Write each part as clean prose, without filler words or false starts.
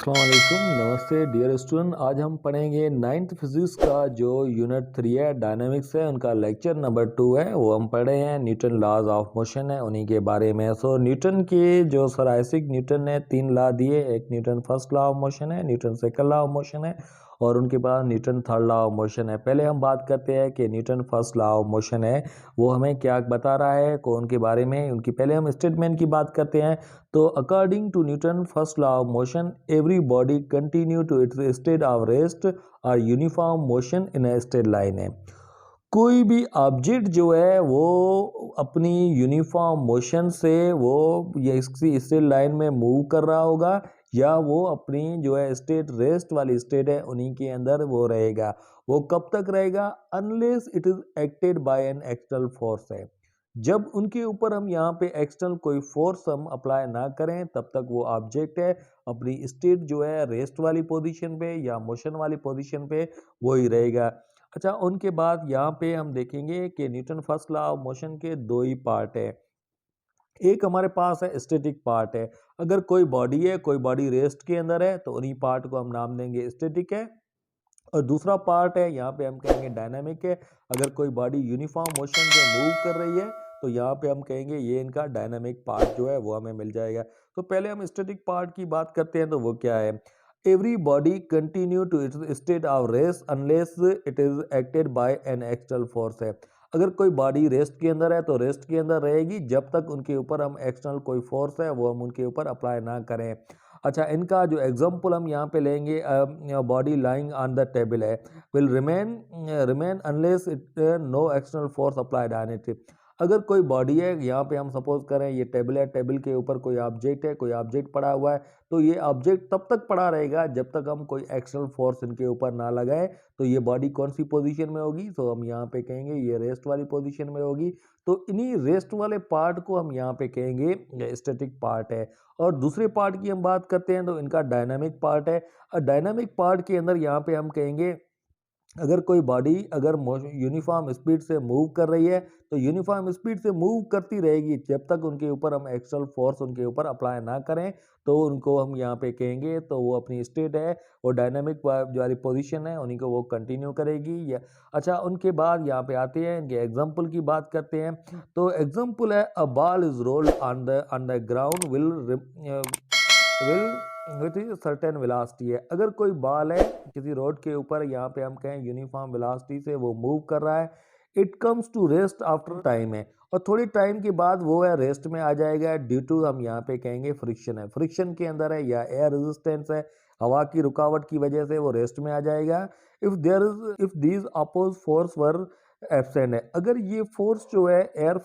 अस्सलाम वालेकुम, नमस्ते डियर स्टूडेंट। आज हम पढ़ेंगे नाइन्थ फिजिक्स का जो यूनिट 3 है, डायनामिक्स है। उनका लेक्चर नंबर 2 है। वो हम पढ़ रहे हैं न्यूटन लॉज ऑफ मोशन है, उन्हीं के बारे में। न्यूटन के जो सर आइजैक न्यूटन ने 3 लॉ दिए। एक Newton first law of motion है, Newton second law of motion है और उनके बाद Newton third law of motion है। पहले हम बात करते हैं कि Newton first law of motion है वो हमें क्या बता रहा है, कौन के बारे में। उनकी पहले हम स्टेटमेंट की बात करते हैं। तो according to Newton first law of motion, every body continue to its state of rest और uniform motion in a straight line है। कोई भी ऑब्जेक्ट जो है वो अपनी यूनिफॉर्म मोशन से वो ये इसकी स्ट्रेट लाइन में मूव कर रहा होगा या वो अपनी जो है स्टेट रेस्ट वाली स्टेट है उन्हीं के अंदर वो रहेगा। वो कब तक रहेगा? Unless it is acted by an external force है। जब उनके ऊपर हम यहाँ पे एक्सटर्नल कोई फोर्स हम अप्लाई ना करें तब तक वो ऑब्जेक्ट है अपनी स्टेट जो है रेस्ट वाली पोजीशन पे या मोशन वाली पोजीशन पे वो ही रहेगा। अच्छा, उनके बाद यहाँ पे हम देखेंगे कि Newton first law of motion के दो ही पार्ट है। एक हमारे पास है स्टैटिक पार्ट है। अगर कोई बॉडी है, कोई बॉडी रेस्ट के अंदर है तो उन्हीं पार्ट को हम नाम देंगे स्टैटिक है। और दूसरा पार्ट है यहाँ पे हम कहेंगे डायनामिक है। अगर कोई बॉडी यूनिफॉर्म मोशन से मूव कर रही है तो यहाँ पे हम कहेंगे ये इनका डायनामिक पार्ट जो है वो हमें मिल जाएगा। तो पहले हम स्टैटिक पार्ट की बात करते हैं। तो वो क्या है? Every body continue to its state of rest unless it is acted by an external force है। अगर कोई बॉडी रेस्ट के अंदर है तो रेस्ट के अंदर रहेगी जब तक उनके ऊपर हम एक्सटर्नल कोई फोर्स है वो हम उनके ऊपर अप्लाई ना करें। अच्छा, इनका जो एग्जांपल हम यहाँ पे लेंगे, body lying on the table है will remain unless it no external force applied on it. अगर कोई बॉडी है, यहाँ पे हम सपोज करें ये टेबल है, टेबल के ऊपर कोई ऑब्जेक्ट है, कोई ऑब्जेक्ट पड़ा हुआ है तो ये ऑब्जेक्ट तब तक पड़ा रहेगा जब तक हम कोई एक्सटर्नल फोर्स इनके ऊपर ना लगाए। तो ये बॉडी कौन सी पोजीशन में होगी? तो हम यहाँ पे कहेंगे ये रेस्ट वाली पोजीशन में होगी। तो इन्हीं रेस्ट वाले पार्ट को हम यहाँ पे कहेंगे स्टैटिक पार्ट है। और दूसरे पार्ट की हम बात करते हैं तो इनका डायनामिक पार्ट है। डायनामिक पार्ट के अंदर यहाँ पे हम कहेंगे अगर कोई बॉडी अगर यूनिफॉर्म स्पीड से मूव कर रही है तो यूनिफॉर्म स्पीड से मूव करती रहेगी जब तक उनके ऊपर हम एक्सटर्नल फोर्स उनके ऊपर अप्लाई ना करें। तो उनको हम यहाँ पे कहेंगे तो वो अपनी स्टेट है, वो डायनामिक जो वाली पोजीशन है उन्हीं को वो कंटिन्यू करेगी या। अच्छा, उनके बाद यहाँ पे आते हैं इनके एग्जाम्पल की बात करते हैं। तो एग्जाम्पल है a ball is rolled on the ground will with certain velocity है। अगर कोई बॉल है किसी रोड के ऊपर, यहाँ पे हम कहें यूनिफॉर्म वेलोसिटी से वो मूव कर रहा है, it comes to rest after time है और थोड़ी टाइम के बाद वो है रेस्ट में आ जाएगा ड्यू टू हम यहाँ पे कहेंगे फ्रिक्शन है। फ्रिक्शन के अंदर है या एयर रेजिस्टेंस है, हवा की रुकावट की वजह से वो रेस्ट में आ जाएगा। If these oppose force were absent है। अगर ये फोर्स जो है एयर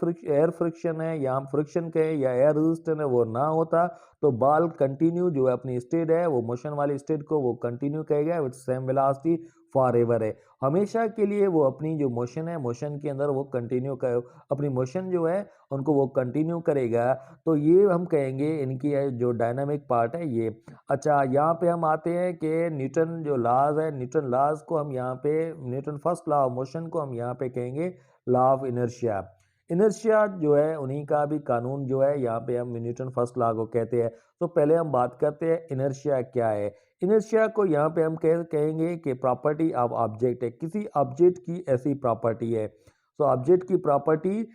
फ्रिक्शन है या हम फ्रिक्शन कहें या एयर रेजिस्टेंस है वो ना होता तो बॉल कंटिन्यू जो है अपनी स्टेट है वो मोशन वाली स्टेट को वो कंटिन्यू करेगा with same velocity for ever है। हमेशा के लिए वो अपनी जो मोशन है मोशन के अंदर वो कंटिन्यू कर अपनी मोशन जो है उनको वो कंटिन्यू करेगा। तो ये हम कहेंगे इनकी जो डायनामिक पार्ट है ये। अच्छा, यहाँ पे हम आते हैं कि न्यूटन जो लॉज है, न्यूटन लॉज को हम यहाँ पे Newton first law of motion को हम यहाँ पे कहेंगे लॉ ऑफ इनर्शिया। इनर्शिया जो है उन्हीं का भी कानून जो है यहाँ पे हम न्यूटन फर्स्ट लॉ को कहते हैं। तो पहले हम बात करते हैं इनर्शिया क्या है। इनर्शिया को यहाँ पे हम कहेंगे कि प्रॉपर्टी ऑफ ऑब्जेक्ट है, किसी ऑब्जेक्ट की ऐसी प्रॉपर्टी है। तो ऑब्जेक्ट की प्रॉपर्टी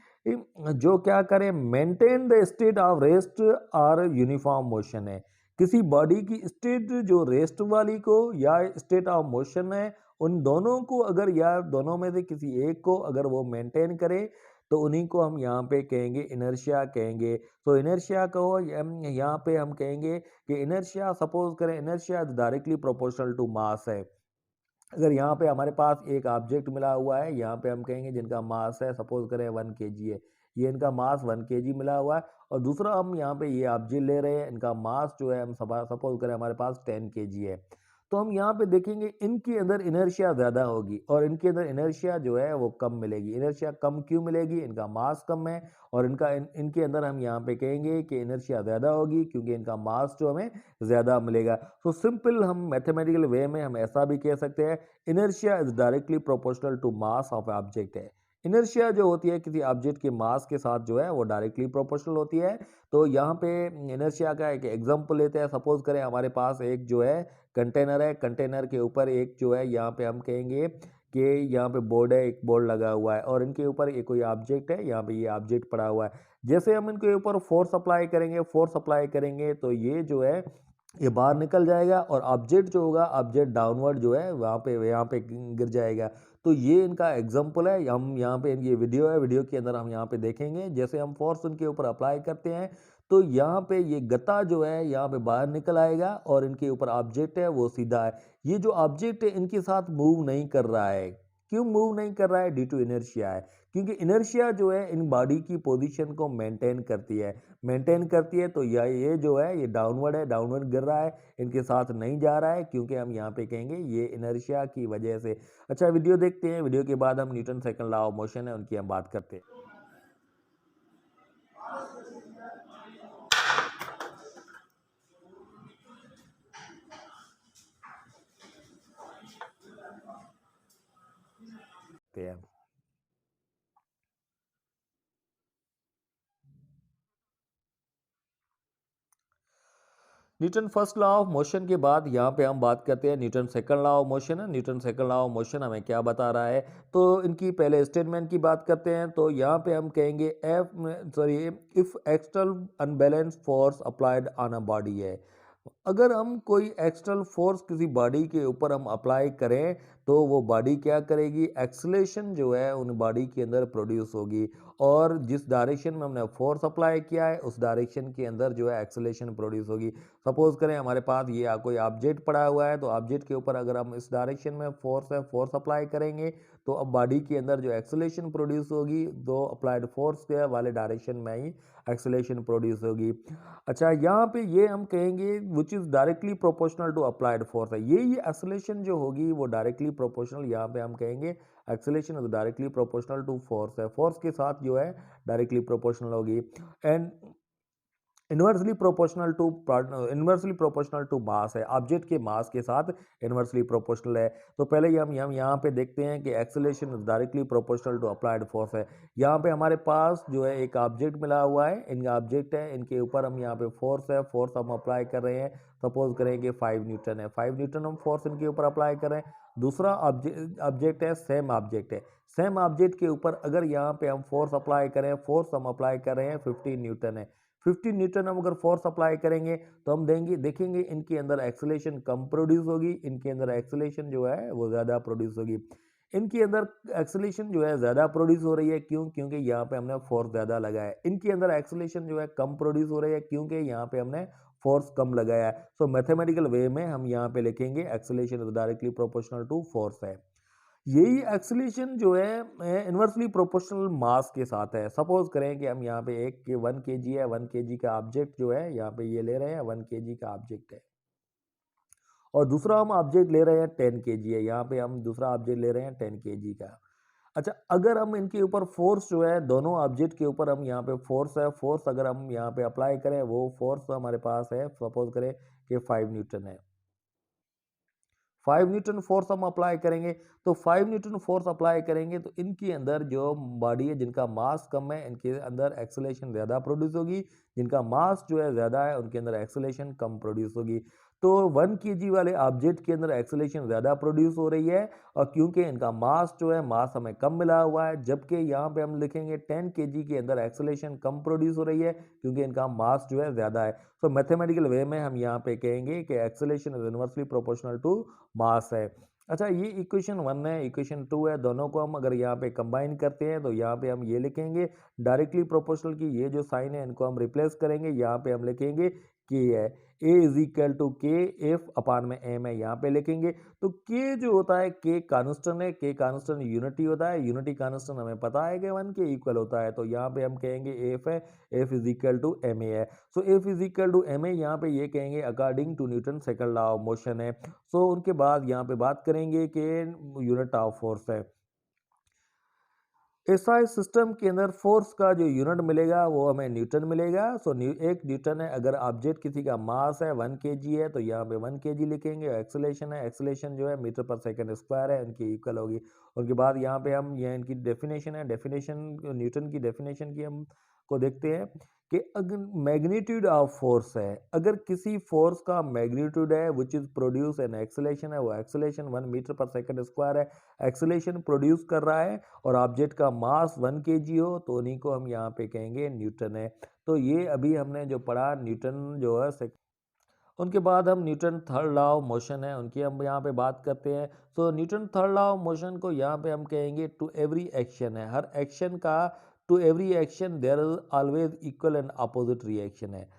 जो क्या करे, maintain the state of rest और यूनिफॉर्म मोशन है। किसी बॉडी की स्टेट जो रेस्ट वाली को या स्टेट ऑफ मोशन है उन दोनों को अगर या दोनों में से किसी एक को अगर वो मेंटेन करे तो उन्हीं को हम यहाँ पे कहेंगे इनर्शिया कहेंगे। तो इनर्शिया को यहाँ पे हम कहेंगे कि इनर्शिया, सपोज करें inertia directly proportional to mass है। अगर यहाँ पे हमारे पास एक ऑब्जेक्ट मिला हुआ है, यहाँ पे हम कहेंगे जिनका मास है सपोज करें 1 kg है, ये इनका मास 1 kg मिला हुआ है। और दूसरा हम यहाँ पे ये ऑब्जेक्ट ले रहे हैं, इनका मास जो है हम सपोज करें हमारे पास 10 kg है। तो हम यहाँ पे देखेंगे इनके अंदर इनर्शिया ज़्यादा होगी और इनके अंदर इनर्शिया जो है वो कम मिलेगी। इनर्शिया कम क्यों मिलेगी? इनका मास कम है और इनके अंदर हम यहाँ पे कहेंगे कि इनर्शिया ज़्यादा होगी क्योंकि इनका मास जो हमें ज़्यादा मिलेगा। तो सिंपल हम मैथमेटिकल वे में हम ऐसा भी कह सकते हैं, inertia is directly proportional to mass of object है। इनर्शिया जो होती है किसी ऑब्जेक्ट के मास के साथ जो है वो डायरेक्टली प्रोपोर्शनल होती है। तो यहाँ पे इनर्शिया का एक एग्जांपल लेते हैं। सपोज करें हमारे पास एक जो है कंटेनर है, कंटेनर के ऊपर एक जो है यहाँ पे हम कहेंगे कि यहाँ पे बोर्ड है, एक बोर्ड लगा हुआ है और इनके ऊपर एक कोई ऑब्जेक्ट है, यहाँ पे ये ऑब्जेक्ट पड़ा हुआ है। जैसे हम इनके ऊपर फोर्स अप्लाई करेंगे तो ये जो है ये बाहर निकल जाएगा और ऑब्जेक्ट जो होगा, ऑब्जेक्ट डाउनवर्ड जो है वहाँ पे गिर जाएगा। तो ये इनका एग्जांपल है। हम यहाँ पे ये वीडियो है, वीडियो के अंदर हम यहाँ पे देखेंगे जैसे हम फोर्स उनके ऊपर अप्लाई करते हैं तो यहाँ पे ये गत्ता जो है यहाँ पे बाहर निकल आएगा और इनके ऊपर ऑब्जेक्ट है वो सीधा है। ये जो ऑब्जेक्ट है इनके साथ मूव नहीं कर रहा है। क्यों मूव नहीं कर रहा है? ड्यू टू इनर्शिया है, क्योंकि इनर्शिया जो है इन बॉडी की पोजीशन को मेंटेन करती है। तो ये जो है ये डाउनवर्ड है, डाउनवर्ड गिर रहा है, इनके साथ नहीं जा रहा है, क्योंकि हम यहाँ पे कहेंगे ये इनर्शिया की वजह से। अच्छा, वीडियो देखते हैं, वीडियो के बाद हम Newton second law of motion है उनकी हम बात करते हैं। Newton first law of motion के बाद यहाँ पे हम बात करते हैं Newton second law of motion है। Newton second law of motion हमें क्या बता रहा है? तो इनकी पहले स्टेटमेंट की बात करते हैं। तो यहाँ पे हम कहेंगे if external unbalance force applied on a body है। अगर हम कोई एक्सटर्नल फोर्स किसी बॉडी के ऊपर हम अप्लाई करें तो वो बॉडी क्या करेगी? एक्सेलेरेशन जो है उन बॉडी के अंदर प्रोड्यूस होगी और जिस डायरेक्शन में हमने फोर्स अप्लाई किया है उस डायरेक्शन के अंदर जो है एक्सेलेरेशन प्रोड्यूस होगी। सपोज करें हमारे पास ये कोई ऑब्जेक्ट पड़ा हुआ है तो ऑब्जेक्ट के ऊपर अगर हम इस डायरेक्शन में फोर्स अप्लाई करेंगे तो अब बॉडी के अंदर जो एक्सेलेरेशन प्रोड्यूस होगी दो अप्लाइड फोर्स के वाले डायरेक्शन में ही एक्सेलेरेशन प्रोड्यूस होगी। अच्छा, यहाँ पे ये हम कहेंगे which is directly proportional to applied force है। ये एक्सेलेरेशन जो होगी वो डायरेक्टली प्रोपोर्शनल, यहाँ पे हम कहेंगे acceleration is directly proportional to force है, फोर्स के साथ जो है डायरेक्टली प्रोपोर्शनल होगी। And inversely proportional to mass है, ऑब्जेक्ट के मास के साथ इन्वर्सली प्रोपोर्शनल है। तो पहले ही हम यहाँ पे देखते हैं कि acceleration is directly proportional to applied force है। यहाँ पे हमारे पास जो है एक ऑब्जेक्ट मिला हुआ है, इनका ऑब्जेक्ट है, इनके ऊपर हम यहाँ पे फोर्स है, फोर्स हम अप्लाई कर रहे हैं। सपोज करेंगे 5 न्यूटन है, 5 न्यूटन हम फोर्स इनके ऊपर अप्लाई कर रहे हैं। दूसरा ऑब्जेक्ट है, सेम ऑब्जेक्ट के ऊपर अगर यहाँ पे हम फोर्स अप्लाई करें, फोर्स हम अप्लाई कर रहे हैं 15 न्यूटन है। 15 न्यूटन हम अगर फोर्स अप्लाई करेंगे तो हम देखेंगे इनके अंदर एक्सेलेरेशन कम प्रोड्यूस होगी, इनके अंदर एक्सेलेरेशन जो है वो ज़्यादा प्रोड्यूस होगी। इनके अंदर एक्सेलेरेशन जो है ज़्यादा प्रोड्यूस हो रही है, क्यों? क्योंकि यहाँ पे हमने फोर्स ज़्यादा लगाया है। इनके अंदर एक्सेलेरेशन जो है कम प्रोड्यूस हो रही है, क्योंकि यहाँ पे हमने फोर्स कम लगाया है। सो मैथमेटिकल वे में हम यहाँ पे लिखेंगे acceleration is directly proportional to force है। यही एक्सेलेरेशन जो है इन्वर्सली प्रोपोर्शनल मास के साथ है। सपोज करें कि हम यहाँ पे 1 kg है, 1 kg का ऑब्जेक्ट जो है यहाँ पे ये ले रहे हैं, 1 kg का ऑब्जेक्ट है और दूसरा हम ऑब्जेक्ट ले रहे हैं 10 kg है, यहाँ पे हम दूसरा ऑब्जेक्ट ले रहे हैं 10 kg का। अच्छा, अगर हम इनके ऊपर फोर्स जो है दोनों ऑब्जेक्ट के ऊपर हम यहाँ पे फोर्स है, फोर्स अगर हम यहाँ पे अप्लाई करें वो फोर्स हमारे पास है, सपोज करें कि 5 न्यूटन है। 5 न्यूटन फोर्स हम अप्लाई करेंगे तो 5 न्यूटन फोर्स अप्लाई करेंगे तो इनके अंदर जो बॉडी है जिनका मास कम है इनके अंदर एक्सेलेरेशन ज़्यादा प्रोड्यूस होगी, जिनका मास जो है ज़्यादा है उनके अंदर एक्सेलेरेशन कम प्रोड्यूस होगी। तो 1 kg वाले ऑब्जेक्ट के अंदर एक्सेलेरेशन ज़्यादा प्रोड्यूस हो रही है और क्योंकि इनका मास जो है मास हमें कम मिला हुआ है, जबकि यहाँ पे हम लिखेंगे 10 kg के अंदर एक्सेलेरेशन कम प्रोड्यूस हो रही है क्योंकि इनका मास जो है ज़्यादा है। तो मैथमेटिकल वे में हम यहाँ पे कहेंगे कि acceleration is inversely proportional to mass है। अच्छा, ये इक्वेशन 1 है, इक्वेशन 2 है, दोनों को हम अगर यहाँ पे कंबाइन करते हैं तो यहाँ पे हम ये लिखेंगे डायरेक्टली प्रोपोर्शनल की ये जो साइन है इनको हम रिप्लेस करेंगे, यहाँ पे हम लिखेंगे के है, ए इज इक्वल टू के एफ अपान में एम है, यहाँ पे लिखेंगे। तो के जो होता है के कांस्टेंट है, के कांस्टेंट यूनिटी होता है, यूनिटी कांस्टेंट हमें पता है कि 1 के इक्वल होता है, तो यहाँ पे हम कहेंगे एफ है, F is equal to M A है। So F is equal to M A, यहाँ पे ये कहेंगे according to Newton second law of motion है। सो उनके बाद यहाँ पे बात करेंगे कि यूनिट ऑफ फोर्स है। एसआई सिस्टम के अंदर फोर्स का जो यूनिट मिलेगा वो हमें न्यूटन मिलेगा। सो एक न्यूटन है, अगर ऑब्जेक्ट किसी का मास है 1 kg है तो यहाँ पे 1 kg लिखेंगे। एक्सेलेरेशन है, एक्सेलेरेशन जो है मीटर पर सेकंड स्क्वायर है, उनकी इक्वल होगी। उसके बाद यहाँ पे हम ये इनकी डेफिनेशन है, डेफिनेशन न्यूटन की डेफिनेशन की हम को देखते हैं कि अगर मैग्नीट्यूड ऑफ फोर्स है, अगर किसी फोर्स का मैग्नीट्यूड है which is produce an acceleration है, वो एक्सेलेरेशन 1 मीटर पर सेकंड स्क्वायर है, एक्सेलेरेशन प्रोड्यूस कर रहा है और ऑब्जेक्ट का मास 1 kg हो, तो उन्हीं को हम यहाँ पे कहेंगे न्यूटन है। तो ये अभी हमने जो पढ़ा न्यूटन जो है उनके बाद हम Newton third law of motion है उनकी हम यहाँ पे बात करते हैं। So Newton third law of motion को यहाँ पे हम कहेंगे टू एवरी एक्शन है, हर एक्शन का to every action there is always equal and opposite reaction है।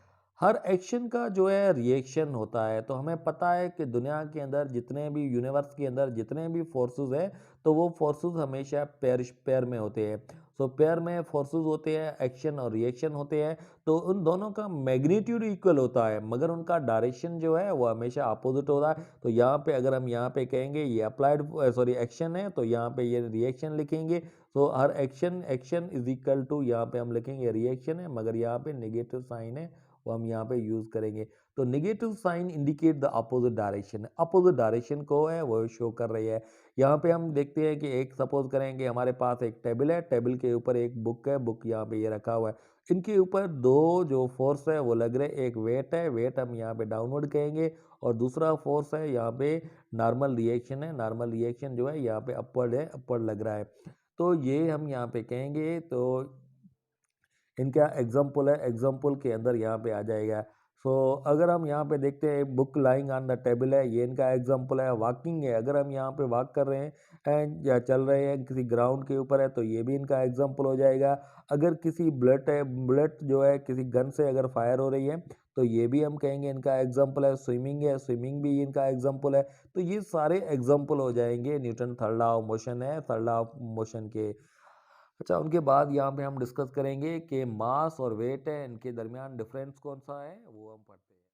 हर एक्शन का जो है रिएक्शन होता है। तो हमें पता है कि दुनिया के अंदर जितने भी यूनिवर्स के अंदर जितने भी फोर्सेस है, तो वो फोर्सेस हमेशा पेयर पेयर में होते हैं। सो पेयर में फोर्सेस होते हैं, एक्शन और रिएक्शन होते हैं। तो उन दोनों का मैग्नीट्यूड इक्वल होता है, मगर उनका डायरेक्शन जो है वो हमेशा अपोजिट होता है। तो यहाँ पे अगर हम यहाँ पे कहेंगे ये अप्लाइड सॉरी एक्शन है, तो यहाँ पे ये रिएक्शन लिखेंगे। तो हर action action is equal to यहाँ पे हम लिखेंगे रिएक्शन है, मगर यहाँ पे नेगेटिव साइन है वो हम यहाँ पे यूज करेंगे। तो negative sign indicate the opposite direction, opposite direction को है वो शो कर रही है। यहाँ पे हम देखते हैं कि एक सपोज करेंगे हमारे पास एक टेबल है, टेबल के ऊपर एक बुक है, बुक यहाँ पे ये रखा हुआ है। इनके ऊपर दो जो फोर्स है वो लग रहे, एक वेट है, वेट हम यहाँ पे डाउनवर्ड कहेंगे, और दूसरा फोर्स है यहाँ पे नॉर्मल रिएक्शन है, नॉर्मल रिएक्शन जो है यहाँ पे अपवर्ड है, अपवर्ड लग रहा है। तो ये हम यहाँ पे कहेंगे। तो इनका एग्जाम्पल है, एग्जाम्पल के अंदर यहाँ पे आ जाएगा। सो अगर हम यहाँ पे देखते हैं book lying on the table है, ये इनका एग्जाम्पल है। वॉकिंग है, अगर हम यहाँ पे वॉक कर रहे हैं या चल रहे हैं किसी ग्राउंड के ऊपर है, तो ये भी इनका एग्जाम्पल हो जाएगा। अगर किसी बुलेट है, बुलेट जो है किसी गन से अगर फायर हो रही है, तो ये भी हम कहेंगे इनका एग्जाम्पल है। स्विमिंग है, स्विमिंग भी इनका एग्जाम्पल है। तो ये सारे एग्जाम्पल हो जाएंगे Newton third law of motion है, थर्ड लॉ ऑफ मोशन के। अच्छा, उनके बाद यहाँ पे हम डिस्कस करेंगे कि मास और वेट है, इनके दरमियान डिफरेंस कौन सा है वो हम पढ़ते हैं।